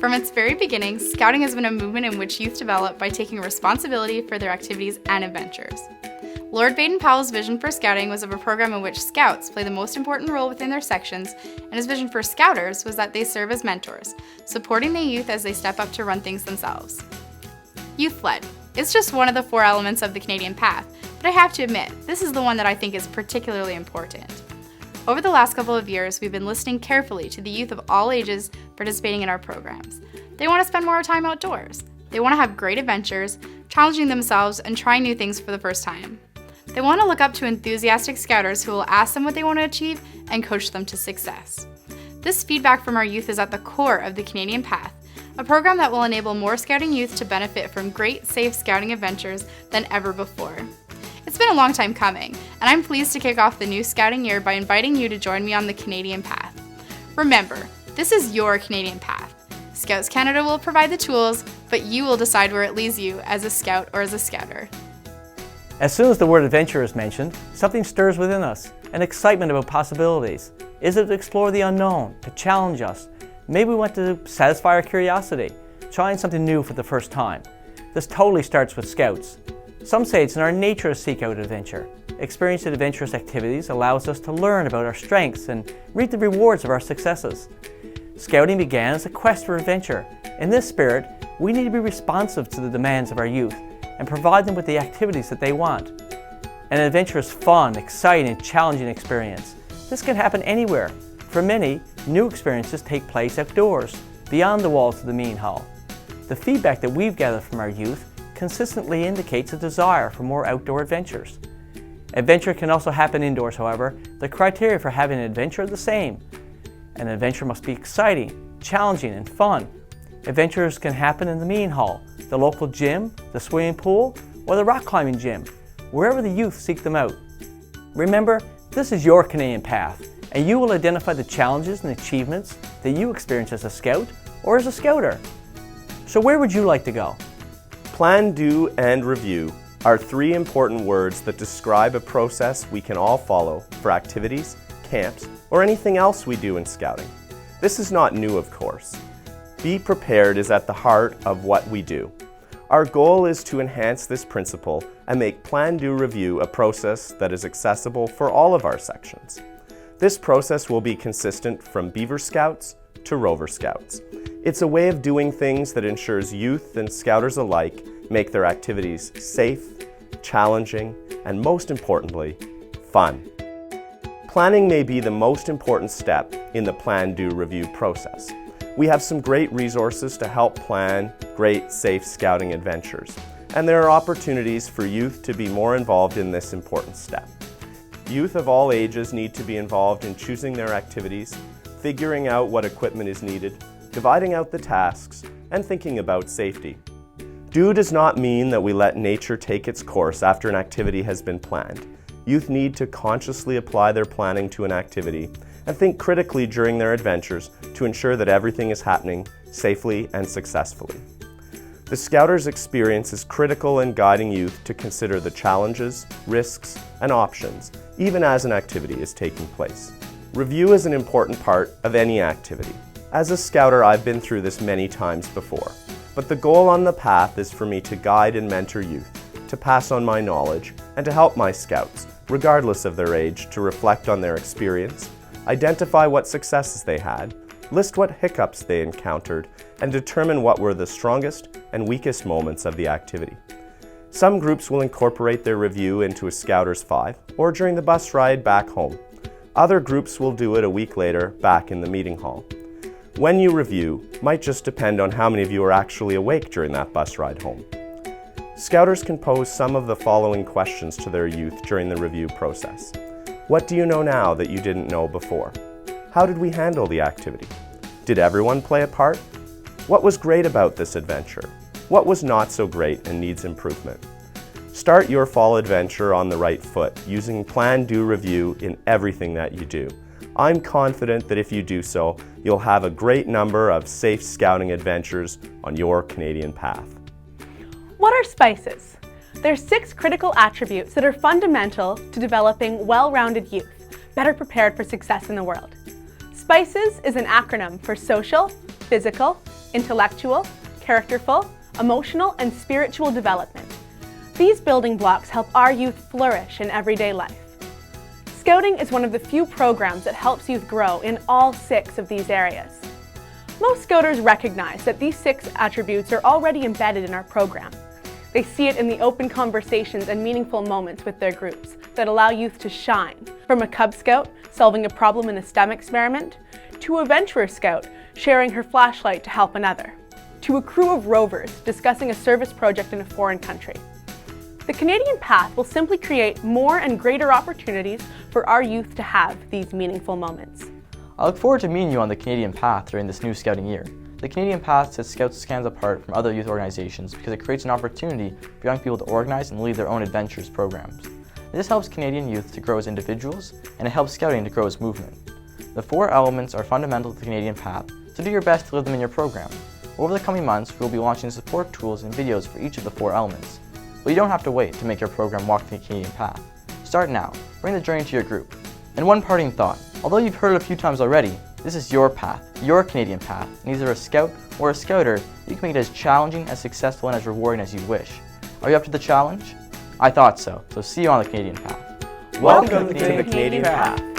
From its very beginning, Scouting has been a movement in which youth develop by taking responsibility for their activities and adventures. Lord Baden-Powell's vision for Scouting was of a program in which Scouts play the most important role within their sections, and his vision for Scouters was that they serve as mentors, supporting the youth as they step up to run things themselves. Youth-led. It's just one of the 4 elements of the Canadian path, but I have to admit, this is the one that I think is particularly important. Over the last couple of years, we've been listening carefully to the youth of all ages participating in our programs. They want to spend more time outdoors. They want to have great adventures, challenging themselves and trying new things for the first time. They want to look up to enthusiastic Scouters who will ask them what they want to achieve and coach them to success. This feedback from our youth is at the core of the Canadian Path, a program that will enable more Scouting youth to benefit from great, safe Scouting adventures than ever before. It's been a long time coming, and I'm pleased to kick off the new Scouting year by inviting you to join me on the Canadian Path. Remember, this is your Canadian Path. Scouts Canada will provide the tools, but you will decide where it leads you as a Scout or as a Scouter. As soon as the word adventure is mentioned, something stirs within us, an excitement about possibilities. Is it to explore the unknown, to challenge us? Maybe we want to satisfy our curiosity, trying something new for the first time. This totally starts with Scouts. Some say it's in our nature to seek out adventure. Experiencing adventurous activities allows us to learn about our strengths and reap the rewards of our successes. Scouting began as a quest for adventure. In this spirit, we need to be responsive to the demands of our youth and provide them with the activities that they want. An adventure is fun, exciting, and challenging experience. This can happen anywhere. For many, new experiences take place outdoors, beyond the walls of the meeting hall. The feedback that we've gathered from our youth consistently indicates a desire for more outdoor adventures. Adventure can also happen indoors, however. The criteria for having an adventure are the same. An adventure must be exciting, challenging, and fun. Adventures can happen in the meeting hall, the local gym, the swimming pool, or the rock climbing gym, wherever the youth seek them out. Remember, this is your Canadian Path, and you will identify the challenges and achievements that you experience as a Scout or as a Scouter. So where would you like to go? Plan, do, and review are 3 important words that describe a process we can all follow for activities, camps, or anything else we do in Scouting. This is not new, of course. Be prepared is at the heart of what we do. Our goal is to enhance this principle and make Plan, do, review a process that is accessible for all of our sections. This process will be consistent from Beaver Scouts to Rover Scouts. It's a way of doing things that ensures youth and Scouters alike make their activities safe, challenging, and most importantly, fun. Planning may be the most important step in the Plan, do, review process. We have some great resources to help plan great, safe Scouting adventures, and there are opportunities for youth to be more involved in this important step. Youth of all ages need to be involved in choosing their activities, figuring out what equipment is needed, dividing out the tasks, and thinking about safety. Do does not mean that we let nature take its course after an activity has been planned. Youth need to consciously apply their planning to an activity and think critically during their adventures to ensure that everything is happening safely and successfully. The Scouters' experience is critical in guiding youth to consider the challenges, risks, and options, even as an activity is taking place. Review is an important part of any activity. As a Scouter, I've been through this many times before, but the goal on the path is for me to guide and mentor youth, to pass on my knowledge, and to help my Scouts, regardless of their age, to reflect on their experience, identify what successes they had, list what hiccups they encountered, and determine what were the strongest and weakest moments of the activity. Some groups will incorporate their review into a Scouters 5 or during the bus ride back home. Other groups will do it a week later back in the meeting hall. When you review might just depend on how many of you are actually awake during that bus ride home. Scouters can pose some of the following questions to their youth during the review process. What do you know now that you didn't know before? How did we handle the activity? Did everyone play a part? What was great about this adventure? What was not so great and needs improvement? Start your fall adventure on the right foot using Plan, Do, Review in everything that you do. I'm confident that if you do so, you'll have a great number of safe Scouting adventures on your Canadian path. What are spices? There are 6 critical attributes that are fundamental to developing well-rounded youth, better prepared for success in the world. SPICES is an acronym for social, physical, intellectual, characterful, emotional, and spiritual development. These building blocks help our youth flourish in everyday life. Scouting is one of the few programs that helps youth grow in all 6 of these areas. Most Scouters recognize that these 6 attributes are already embedded in our program. They see it in the open conversations and meaningful moments with their groups that allow youth to shine, from a Cub Scout solving a problem in a STEM experiment, to a Venturer Scout sharing her flashlight to help another, to a crew of rovers discussing a service project in a foreign country. The Canadian Path will simply create more and greater opportunities for our youth to have these meaningful moments. I look forward to meeting you on the Canadian Path during this new Scouting year. The Canadian Path sets Scouts Canada apart from other youth organizations because it creates an opportunity for young people to organize and lead their own adventures programs. This helps Canadian youth to grow as individuals, and it helps Scouting to grow as movement. The 4 elements are fundamental to the Canadian Path, so do your best to live them in your program. Over the coming months, we will be launching support tools and videos for each of the 4 elements. But you don't have to wait to make your program walk the Canadian Path. Start now. Bring the journey to your group. And one parting thought. Although you've heard it a few times already, this is your path, your Canadian Path, and either a Scout or a Scouter, you can make it as challenging, as successful, and as rewarding as you wish. Are you up to the challenge? I thought so see you on the Canadian Path. Welcome to the Canadian Path.